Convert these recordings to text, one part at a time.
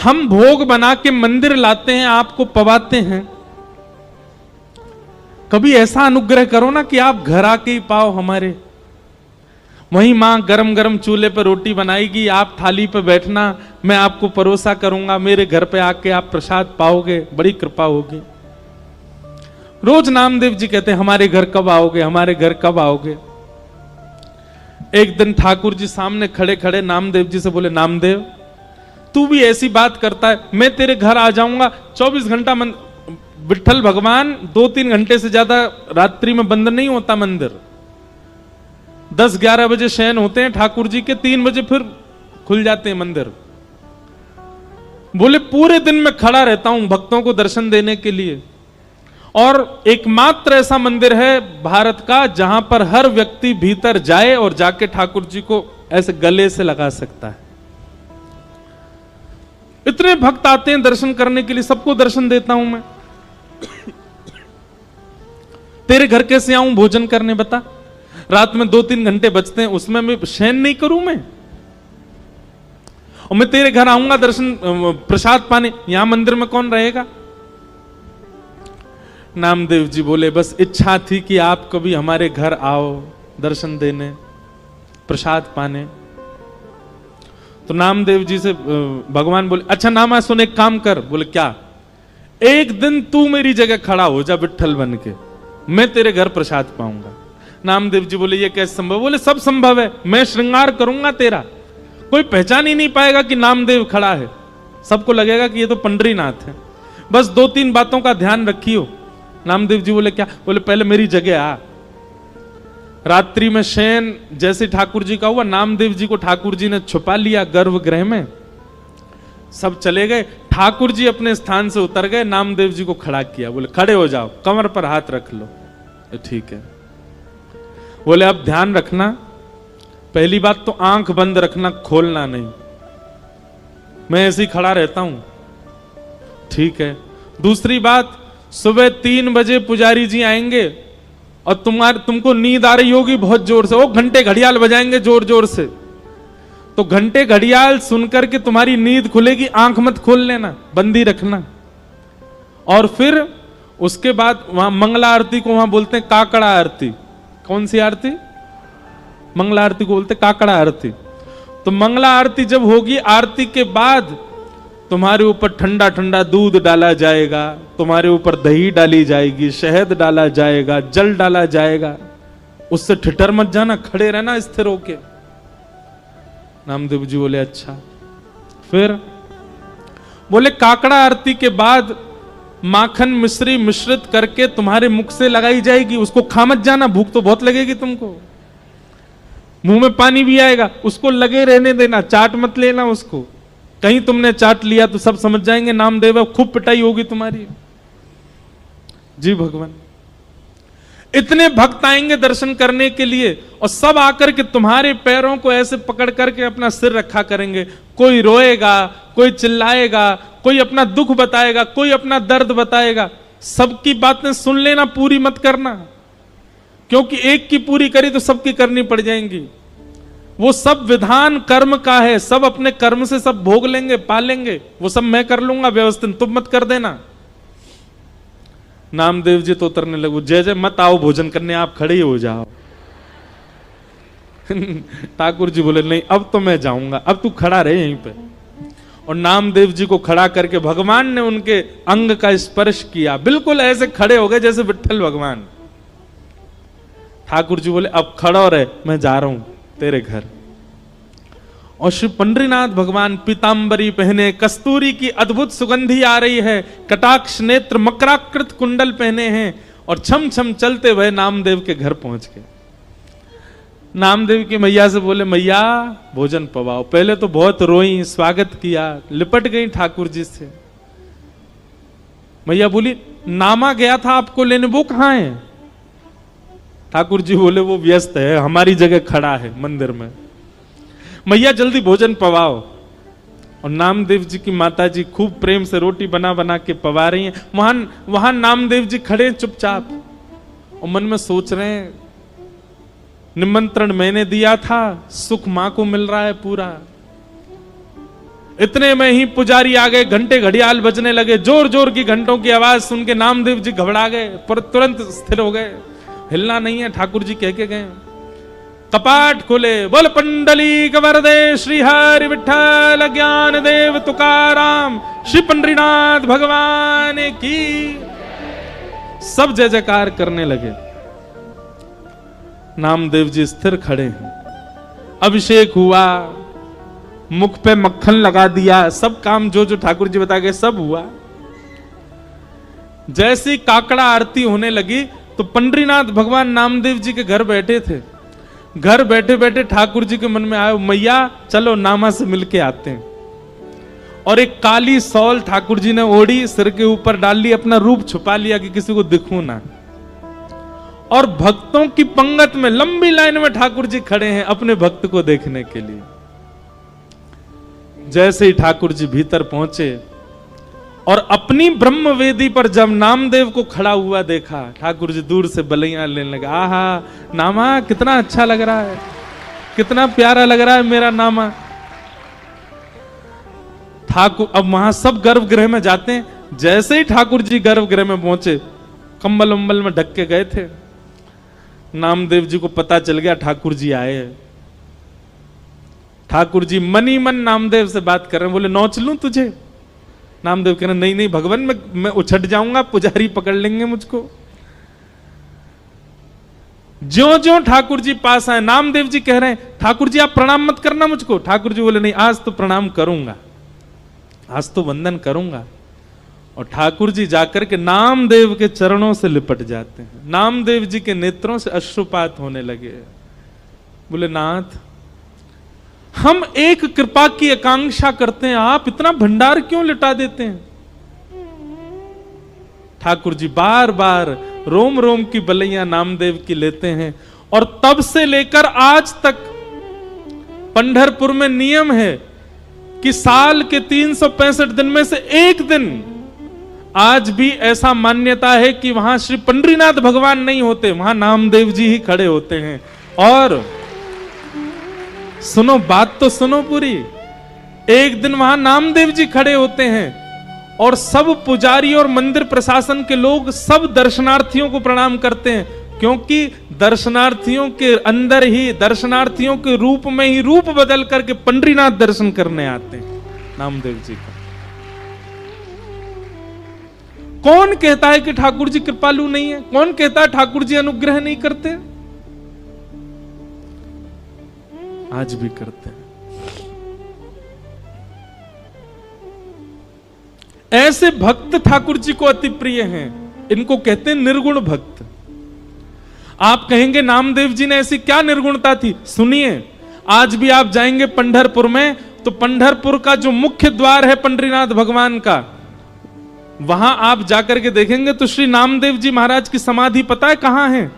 हम भोग बना के मंदिर लाते हैं, आपको पवाते हैं। कभी ऐसा अनुग्रह करो ना कि आप घर आके ही पाओ हमारे। वहीं मां गरम गरम चूल्हे पर रोटी बनाएगी, आप थाली पे बैठना, मैं आपको परोसा करूंगा, मेरे घर पे आके आप प्रसाद पाओगे, बड़ी कृपा होगी। रोज नामदेव जी कहते हैं हमारे घर कब आओगे, हमारे घर कब आओगे। एक दिन ठाकुर जी सामने खड़े खड़े नामदेव जी से बोले, नामदेव तू भी ऐसी बात करता है, मैं तेरे घर आ जाऊंगा। 24 घंटा विठ्ठल भगवान 2-3 घंटे से ज्यादा रात्रि में बंद नहीं होता मंदिर। 10-11 बजे शयन होते हैं ठाकुर जी के, 3 बजे फिर खुल जाते हैं मंदिर। बोले पूरे दिन में खड़ा रहता हूं भक्तों को दर्शन देने के लिए, और एकमात्र ऐसा मंदिर है भारत का जहां पर हर व्यक्ति भीतर जाए और जाके ठाकुर जी को ऐसे गले से लगा सकता है। इतने भक्त आते हैं दर्शन करने के लिए, सबको दर्शन देता हूं मैं। तेरे घर कैसे आऊं भोजन करने, बता। रात में 2-3 घंटे बचते हैं, उसमें मैं शयन नहीं करूं मैं? और मैं तेरे घर आऊंगा दर्शन प्रसाद पाने, यहां मंदिर में कौन रहेगा? नामदेव जी बोले बस इच्छा थी कि आप कभी हमारे घर आओ दर्शन देने, प्रसाद पाने। तो नामदेव जी से भगवान बोले, अच्छा नामा सुन, एक काम कर। बोले क्या? एक दिन तू मेरी जगह खड़ा हो जा विठ्ठल बन के, मैं तेरे घर प्रसाद पाऊंगा। नामदेव जी बोले ये कैसे संभव? बोले सब संभव है, मैं श्रृंगार करूंगा तेरा, कोई पहचान ही नहीं पाएगा कि नामदेव खड़ा है, सबको लगेगा कि ये तो पंडरीनाथ है। बस 2-3 बातों का ध्यान रखियो। नामदेव जी बोले क्या? बोले पहले मेरी जगह आ। रात्रि में शयन जैसे ठाकुर जी का हुआ, नामदेव जी को ठाकुर जी ने छुपा लिया गर्भगृह में, सब चले गए। ठाकुर जी अपने स्थान से उतर गए, नामदेव जी को खड़ा किया। बोले खड़े हो जाओ, कमर पर हाथ रख लो। ठीक है। बोले अब ध्यान रखना, पहली बात तो आंख बंद रखना, खोलना नहीं, मैं ऐसे ही खड़ा रहता हूं। ठीक है। दूसरी बात, सुबह 3 बजे पुजारी जी आएंगे और तुमको नींद आ रही होगी बहुत जोर से, वो घंटे घड़ियाल बजाएंगे जोर जोर से, तो घंटे घड़ियाल सुनकर के तुम्हारी नींद खुलेगी, आंख मत खोल लेना, बंदी रखना। और फिर उसके बाद वहां मंगला आरती को वहां बोलते हैं काकड़ा आरती। कौन सी आरती? मंगला आरती को बोलते काकड़ा आरती। तो मंगला आरती जब होगी, आरती के बाद तुम्हारे ऊपर ठंडा ठंडा दूध डाला जाएगा, तुम्हारे ऊपर दही डाली जाएगी, शहद डाला जाएगा, जल डाला जाएगा। उससे ठिठर मत जाना, खड़े रहना स्थिर होके। नामदेव जी बोले अच्छा। फिर बोले काकड़ा आरती के बाद माखन मिश्री मिश्रित करके तुम्हारे मुख से लगाई जाएगी, उसको खा मत जाना, भूख तो बहुत लगेगी तुमको, मुंह में पानी भी आएगा, उसको लगे रहने देना, चाट मत लेना उसको। कहीं तुमने चाट लिया तो सब समझ जाएंगे नामदेव, खूब पिटाई होगी तुम्हारी। जी भगवान। इतने भक्त आएंगे दर्शन करने के लिए, और सब आकर के तुम्हारे पैरों को ऐसे पकड़ करके अपना सिर रखा करेंगे। कोई रोएगा, कोई चिल्लाएगा, कोई अपना दुख बताएगा, कोई अपना दर्द बताएगा। सबकी बातें सुन लेना, पूरी मत करना, क्योंकि एक की पूरी करी तो सबकी करनी पड़ जाएंगी। वो सब विधान कर्म का है, सब अपने कर्म से सब भोग लेंगे, पालेंगे, वो सब मैं कर लूंगा व्यवस्थित, तुम मत कर देना। नामदेव जी तो उतरने लगे, जय जय मत आओ भोजन करने, आप खड़े ही हो जाओ। ठाकुर जी बोले नहीं अब तो मैं जाऊंगा, अब तू खड़ा रहे यहीं पे। और नामदेव जी को खड़ा करके भगवान ने उनके अंग का स्पर्श किया, बिल्कुल ऐसे खड़े हो गए जैसे विठ्ठल भगवान। ठाकुर जी बोले अब खड़ा रहे, मैं जा रहा हूं तेरे घर। और श्री पंडरीनाथ भगवान पीतांबरी पहने, कस्तूरी की अद्भुत सुगंधी आ रही है, कटाक्ष नेत्र मकराकृत कुंडल पहने हैं, और छम छम चलते हुए नामदेव के घर पहुंच गए। नामदेव की मैया से बोले मैया भोजन पवाओ। पहले तो बहुत रोई, स्वागत किया, लिपट गई ठाकुर जी से। मैया बोली नामा गया था आपको लेने, वो कहां है? ठाकुर जी बोले वो व्यस्त है, हमारी जगह खड़ा है मंदिर में। मैया जल्दी भोजन पवाओ। और नामदेव जी की माता जी खूब प्रेम से रोटी बना बना के पवा रही हैं। वहां नामदेव जी खड़े चुपचाप और मन में सोच रहे हैं निमंत्रण मैंने दिया था, सुख मां को मिल रहा है पूरा। इतने में ही पुजारी आ गए, घंटे घड़ियाल बजने लगे, जोर जोर की घंटों की आवाज सुन के नामदेव जी घबरा गए, पर तुरंत स्थिर हो गए, हिलना नहीं है। ठाकुर जी कह के गए। कपाट खोले, बोल पंडलीक वरदे श्री हरि विठ्ठल ज्ञान देव तुकाराम श्री पंडरीनाथ भगवान की। सब जय जयकार करने लगे। नामदेव जी स्थिर खड़े हैं। अभिषेक हुआ, मुख पे मक्खन लगा दिया, सब काम जो जो ठाकुर जी बता गए सब हुआ। जैसी काकड़ा आरती होने लगी तो पंडरीनाथ भगवान नामदेव जी के घर बैठे थे। घर बैठे बैठे ठाकुर जी के मन में आया, मैया चलो नामा से मिलके आते हैं। और एक काली सौल ठाकुर जी ने ओढ़ी, सिर के ऊपर डाल ली, अपना रूप छुपा लिया कि किसी को दिखूं ना। और भक्तों की पंगत में लंबी लाइन में ठाकुर जी खड़े हैं अपने भक्त को देखने के लिए। जैसे ही ठाकुर जी भीतर पहुंचे और अपनी ब्रह्म वेदी पर जब नामदेव को खड़ा हुआ देखा, ठाकुर जी दूर से बलैया लेने लगे। आहा नामा कितना अच्छा लग रहा है, कितना प्यारा लग रहा है मेरा नामा। ठाकुर अब वहां सब गर्भगृह में जाते हैं। जैसे ही ठाकुर जी गर्भगृह में पहुंचे, कंबल उम्बल में ढक के गए थे। नामदेव जी को पता चल गया ठाकुर जी आए हैं। ठाकुर जी मन ही मन नामदेव से बात कर रहे हैं, बोले नौच लूं तुझे? नामदेव कह रहे नहीं नहीं भगवान, मैं उछट जाऊंगा, पुजारी पकड़ लेंगे मुझको। ज्यों ज्यों ठाकुर जी पास आए, नामदेव जी कह रहे हैं ठाकुर जी आप प्रणाम मत करना मुझको। ठाकुर जी बोले नहीं, आज तो प्रणाम करूंगा, आज तो वंदन करूंगा। और ठाकुर जी जाकर के नामदेव के चरणों से लिपट जाते हैं। नामदेव जी के नेत्रों से अश्रुपात होने लगे। बोले नाथ, हम एक कृपा की आकांक्षा करते हैं, आप इतना भंडार क्यों लुटा देते हैं? ठाकुर जी बार बार रोम रोम की बलैया नामदेव की लेते हैं। और तब से लेकर आज तक पंढरपुर में नियम है कि साल के 365 दिन में से एक दिन आज भी ऐसा मान्यता है कि वहां श्री पंडरीनाथ भगवान नहीं होते, वहां नामदेव जी ही खड़े होते हैं। और सुनो बात तो सुनो पूरी, एक दिन वहां नामदेव जी खड़े होते हैं और सब पुजारी और मंदिर प्रशासन के लोग सब दर्शनार्थियों को प्रणाम करते हैं, क्योंकि दर्शनार्थियों के अंदर ही, दर्शनार्थियों के रूप में ही रूप बदल करके पंडरीनाथ दर्शन करने आते हैं नामदेव जी का। कौन कहता है कि ठाकुर जी कृपालु नहीं है? कौन कहता है ठाकुर जी अनुग्रह नहीं करते? आज भी करते हैं। ऐसे भक्त ठाकुर जी को अति प्रिय हैं, इनको कहते हैं निर्गुण भक्त। आप कहेंगे नामदेव जी ने ऐसी क्या निर्गुणता थी? सुनिए, आज भी आप जाएंगे पंढरपुर में तो पंढरपुर का जो मुख्य द्वार है पंडरीनाथ भगवान का, वहां आप जाकर के देखेंगे तो श्री नामदेव जी महाराज की समाधि पता है कहां है?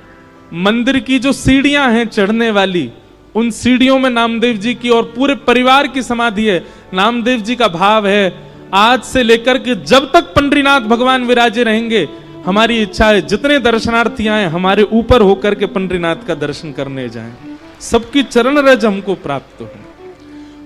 मंदिर की जो सीढ़ियां हैं चढ़ने वाली, उन सीढ़ियों में नामदेव जी की और पूरे परिवार की समाधि है। नामदेव जी का भाव है, आज से लेकर के जब तक पंडरीनाथ भगवान विराजे रहेंगे, हमारी इच्छा है जितने दर्शनार्थी आए हमारे ऊपर होकर के पंडरीनाथ का दर्शन करने जाएं, सबकी चरण रज हमको प्राप्त हो।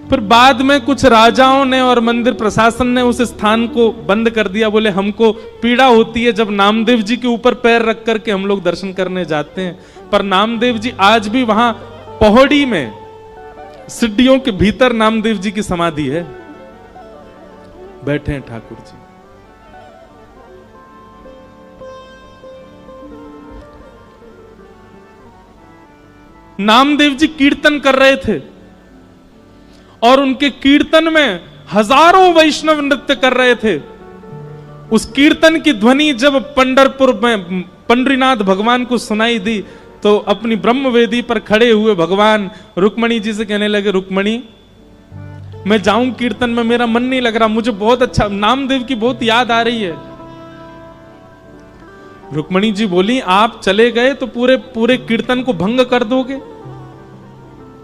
फिर बाद में कुछ राजाओं ने और मंदिर प्रशासन ने उस स्थान को बंद कर दिया। बोले हमको पीड़ा होती है जब नामदेव जी के ऊपर पैर रख करके हम लोग दर्शन करने जाते हैं। पर नामदेव जी आज भी वहां पौड़ी में सिड्डियों के भीतर नामदेव जी की समाधि है, बैठे हैं ठाकुर जी। नामदेव जी कीर्तन कर रहे थे और उनके कीर्तन में हजारों वैष्णव नृत्य कर रहे थे। उस कीर्तन की ध्वनि जब पंढरपुर में पंडरीनाथ भगवान को सुनाई दी तो अपनी ब्रह्म वेदी पर खड़े हुए भगवान रुक्मणी जी से कहने लगे, रुक्मणी मैं जाऊं कीर्तन में, मेरा मन नहीं लग रहा, मुझे बहुत अच्छा नामदेव की बहुत याद आ रही है। रुक्मणी जी बोली आप चले गए तो पूरे पूरे कीर्तन को भंग कर दोगे।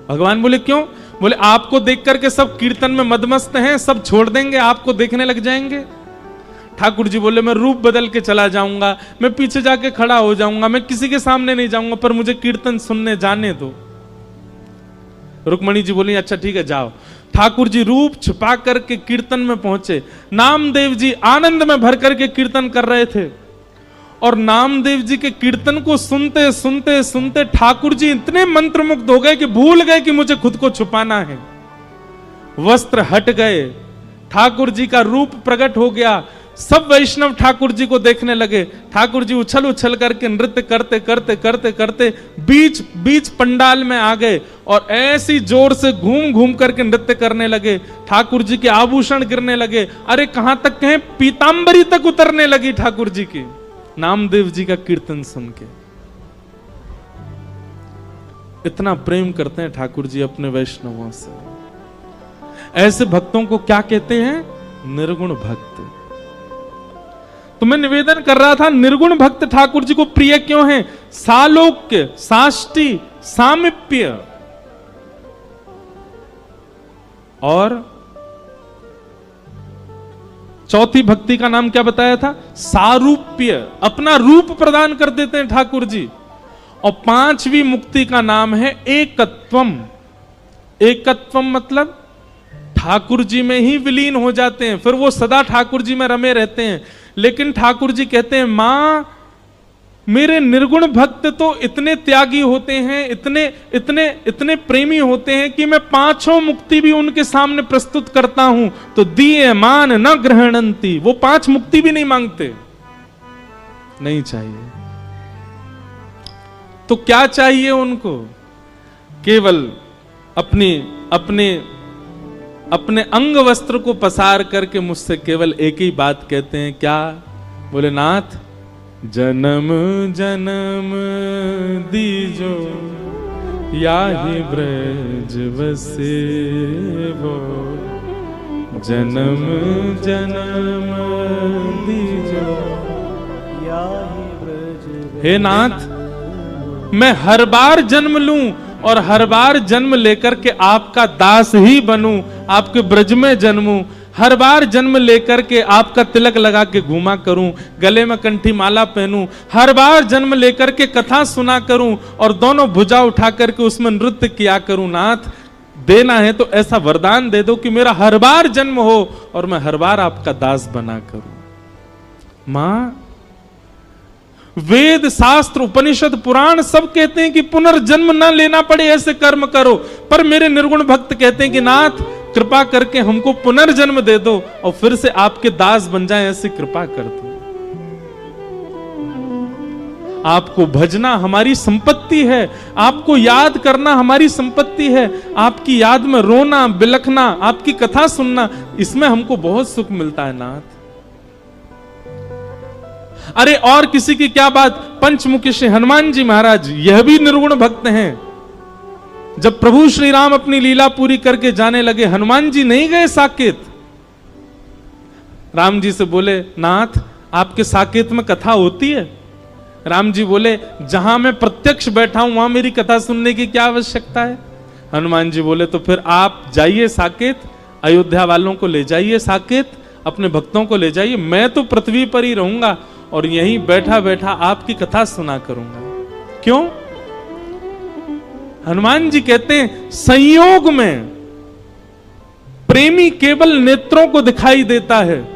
भगवान बोले क्यों? बोले आपको देख करके सब कीर्तन में मदमस्त हैं, सब छोड़ देंगे, आपको देखने लग जाएंगे। ठाकुर जी बोले मैं रूप बदल के चला जाऊंगा, मैं पीछे जाके खड़ा हो जाऊंगा, मैं किसी के सामने नहीं जाऊंगा, पर मुझे कीर्तन सुनने जाने दो। रुक्मणी जी बोली अच्छा ठीक है जाओ। ठाकुर जी रूप छिपा करके कीर्तन में पहुंचे। नामदेव जी आनंद में भर करके कीर्तन कर रहे थे और नामदेव जी के कीर्तन को सुनते सुनते सुनते ठाकुर जी इतने मंत्रमुग्ध हो गए कि भूल गए कि मुझे खुद को छुपाना है। वस्त्र हट गए, ठाकुर जी का रूप प्रकट हो गया। सब वैष्णव ठाकुर जी को देखने लगे। ठाकुर जी उछल उछल करके नृत्य करते करते करते करते बीच बीच पंडाल में आ गए और ऐसी जोर से घूम घूम करके नृत्य करने लगे। ठाकुर जी के आभूषण गिरने लगे, अरे कहां तक कहें पीतांबरी तक उतरने लगी ठाकुर जी की, नामदेव जी का कीर्तन सुन के। इतना प्रेम करते हैं ठाकुर जी अपने वैष्णवों से। ऐसे भक्तों को क्या कहते हैं? निर्गुण भक्त। तो मैं निवेदन कर रहा था, निर्गुण भक्त ठाकुर जी को प्रिय क्यों हैं? सालोक्य, साष्टी, सामिप्य और चौथी भक्ति का नाम क्या बताया था? सारूप्य। अपना रूप प्रदान कर देते हैं ठाकुर जी। और पांचवी मुक्ति का नाम है एकत्वम। एकत्वम मतलब ठाकुर जी में ही विलीन हो जाते हैं, फिर वो सदा ठाकुर जी में रमे रहते हैं। लेकिन ठाकुर जी कहते हैं, मां मेरे निर्गुण भक्त तो इतने त्यागी होते हैं, इतने इतने इतने प्रेमी होते हैं कि मैं पांचों मुक्ति भी उनके सामने प्रस्तुत करता हूं तो दिए मान न ग्रहणंती। वो पांच मुक्ति भी नहीं मांगते, नहीं चाहिए। तो क्या चाहिए उनको? केवल अपने अपने अपने अंग वस्त्र को पसार करके मुझसे केवल एक ही बात कहते हैं, क्या? बोले, नाथ जन्म जन्म दीजो याहि ब्रज बसे वो, जन्म जन्म दीजो याहि ब्रज। हे नाथ, मैं हर बार जन्म लूं और हर बार जन्म लेकर के आपका दास ही बनूं, आपके ब्रज में जन्मूं, हर बार जन्म लेकर के आपका तिलक लगा के घूमा करूं, गले में कंठी माला पहनूं, हर बार जन्म लेकर के कथा सुना करूं और दोनों भुजा उठा करके उसमें नृत्य किया करूं। नाथ, देना है तो ऐसा वरदान दे दो कि मेरा हर बार जन्म हो और मैं हर बार आपका दास बना करूं। मां, वेद शास्त्र उपनिषद पुराण सब कहते हैं कि पुनर्जन्म न लेना पड़े, ऐसे कर्म करो, पर मेरे निर्गुण भक्त कहते हैं कि नाथ कृपा करके हमको पुनर्जन्म दे दो और फिर से आपके दास बन जाएं, ऐसी कृपा कर दो। आपको भजना हमारी संपत्ति है, आपको याद करना हमारी संपत्ति है, आपकी याद में रोना बिलखना, आपकी कथा सुनना, इसमें हमको बहुत सुख मिलता है नाथ। अरे और किसी की क्या बात, पंचमुखी श्री हनुमान जी महाराज यह भी निर्गुण भक्त हैं। जब प्रभु श्री राम अपनी लीला पूरी करके जाने लगे, हनुमान जी नहीं गए साकेत। राम जी से बोले, नाथ आपके साकेत में कथा होती है? राम जी बोले, जहां मैं प्रत्यक्ष बैठा हूं वहां मेरी कथा सुनने की क्या आवश्यकता है? हनुमान जी बोले, तो फिर आप जाइए साकेत, अयोध्या वालों को ले जाइए साकेत, अपने भक्तों को ले जाइए, मैं तो पृथ्वी पर ही रहूंगा और यहीं बैठा बैठा आपकी कथा सुना करूंगा। क्यों? हनुमान जी कहते हैं, संयोग में प्रेमी केवल नेत्रों को दिखाई देता है,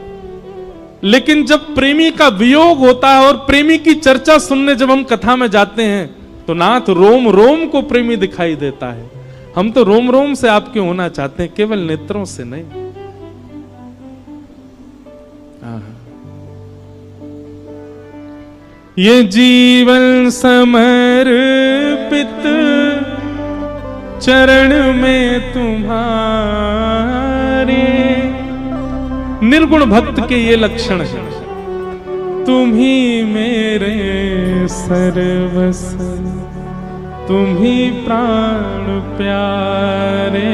लेकिन जब प्रेमी का वियोग होता है और प्रेमी की चर्चा सुनने जब हम कथा में जाते हैं तो नाथ रोम रोम को प्रेमी दिखाई देता है। हम तो रोम रोम से आपके होना चाहते हैं, केवल नेत्रों से नहीं। ये जीवन समर्पित चरण में तुम्हारे। निर्गुण भक्त के ये लक्षण है, तुम ही मेरे सर्वस्व, तुम ही प्राण प्यारे।